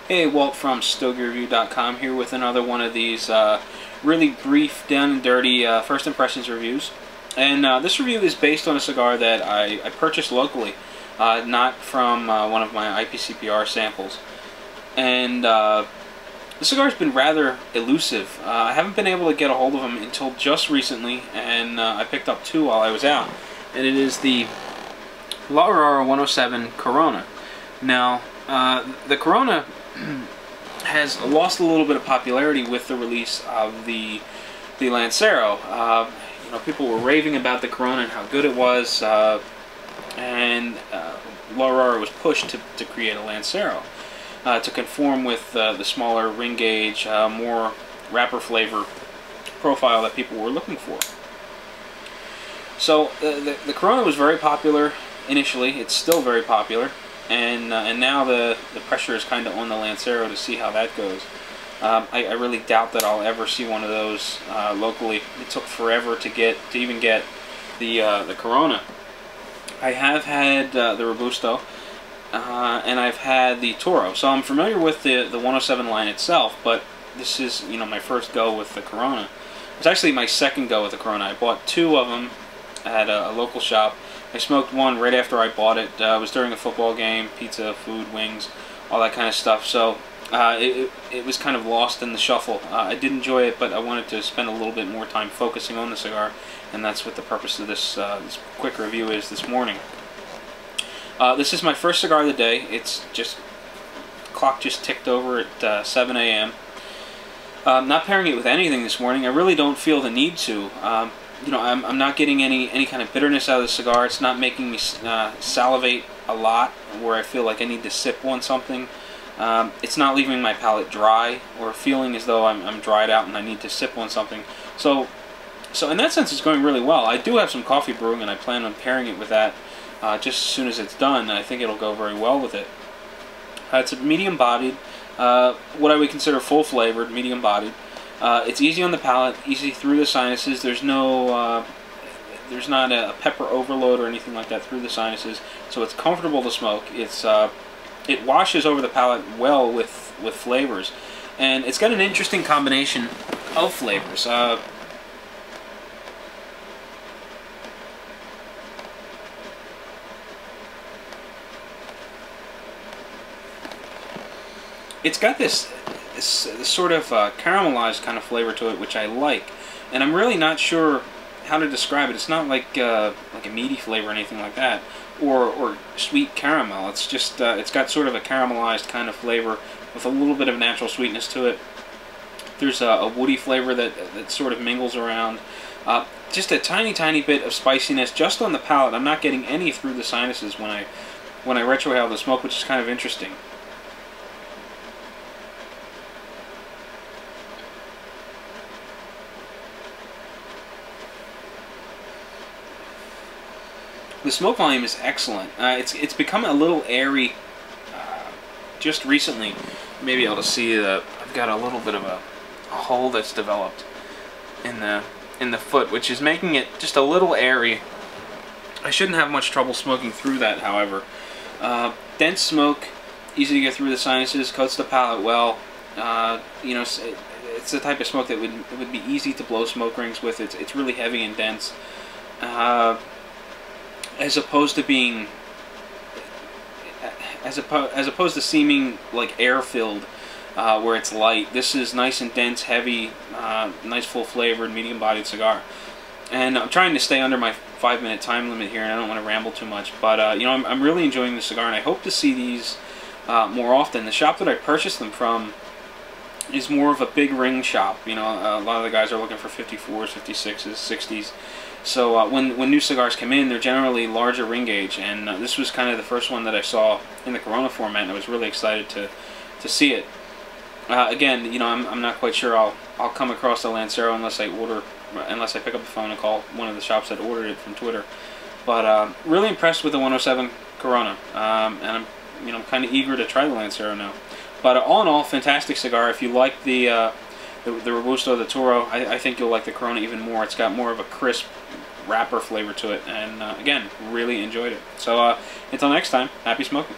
Hey, Walt from StogieReview.com here with another one of these really brief, down and dirty first impressions reviews. And this review is based on a cigar that I purchased locally, not from one of my IPCPR samples. And the cigar's been rather elusive. I haven't been able to get a hold of them until just recently, and I picked up two while I was out. And it is the Aurora 107 Corona. Now, the Corona has lost a little bit of popularity with the release of the Lancero. You know, people were raving about the Corona and how good it was, and Aurora was pushed to create a Lancero to conform with the smaller ring gauge, more wrapper flavor profile that people were looking for. So the Corona was very popular initially. It's still very popular. And now the pressure is kind of on the Lancero to see how that goes. I really doubt that I'll ever see one of those locally. It took forever to even get the Corona. I have had the Robusto, and I've had the Toro, so I'm familiar with the 107 line itself. But this is, you know, my first go with the Corona. It's actually my second go with the Corona. I bought two of them at a local shop. I smoked one right after I bought it. It was during a football game, pizza, food, wings, all that kind of stuff. So it was kind of lost in the shuffle. I did enjoy it, but I wanted to spend a little bit more time focusing on the cigar, and that's what the purpose of this quick review is this morning. This is my first cigar of the day. It's just, clock just ticked over at 7 a.m. Not pairing it with anything this morning. I really don't feel the need to. You know, I'm not getting any kind of bitterness out of the cigar. It's not making me salivate a lot where I feel like I need to sip on something. It's not leaving my palate dry or feeling as though I'm dried out and I need to sip on something. So in that sense, it's going really well. I do have some coffee brewing, and I plan on pairing it with that just as soon as it's done. I think it'll go very well with it. It's a medium-bodied, what I would consider full-flavored, medium-bodied. It's easy on the palate, easy through the sinuses. There's no, there's not a pepper overload or anything like that through the sinuses, so it's comfortable to smoke. It's, it washes over the palate well with flavors, and it's got an interesting combination of flavors. It's got this sort of caramelized kind of flavor to it, which I like, and I'm really not sure how to describe it. It's not like a meaty flavor or anything like that, or sweet caramel. It's just it's got sort of a caramelized kind of flavor with a little bit of natural sweetness to it. There's a woody flavor that sort of mingles around. Just a tiny bit of spiciness just on the palate. I'm not getting any through the sinuses when I retrohale the smoke, which is kind of interesting. The smoke volume is excellent. It's become a little airy just recently. Maybe able to see that I've got a little bit of a hole that's developed in the foot, which is making it just a little airy. I shouldn't have much trouble smoking through that, however. Dense smoke, easy to get through the sinuses, coats the palate well. You know, it's the type of smoke that would be easy to blow smoke rings with. It's really heavy and dense. As opposed to being, as opposed to seeming like air-filled, where it's light. This is nice and dense, heavy, nice full-flavored, medium-bodied cigar. And I'm trying to stay under my 5-minute time limit here, and I don't want to ramble too much. But you know, I'm really enjoying the cigar, and I hope to see these more often. The shop that I purchased them from is more of a big ring shop. You know, a lot of the guys are looking for 54s, 56s, 60s. So when new cigars come in, they're generally larger ring gauge, and this was kind of the first one that I saw in the Corona format, and I was really excited to see it. Again, you know, I'm not quite sure I'll come across the Lancero unless I pick up the phone and call one of the shops that ordered it from Twitter. But really impressed with the 107 Corona, and I'm kind of eager to try the Lancero now. But all in all, fantastic cigar. If you like the Robusto, the Toro, I think you'll like the Corona even more. It's got more of a crisp wrapper flavor to it, and again, really enjoyed it. So until next time, happy smoking.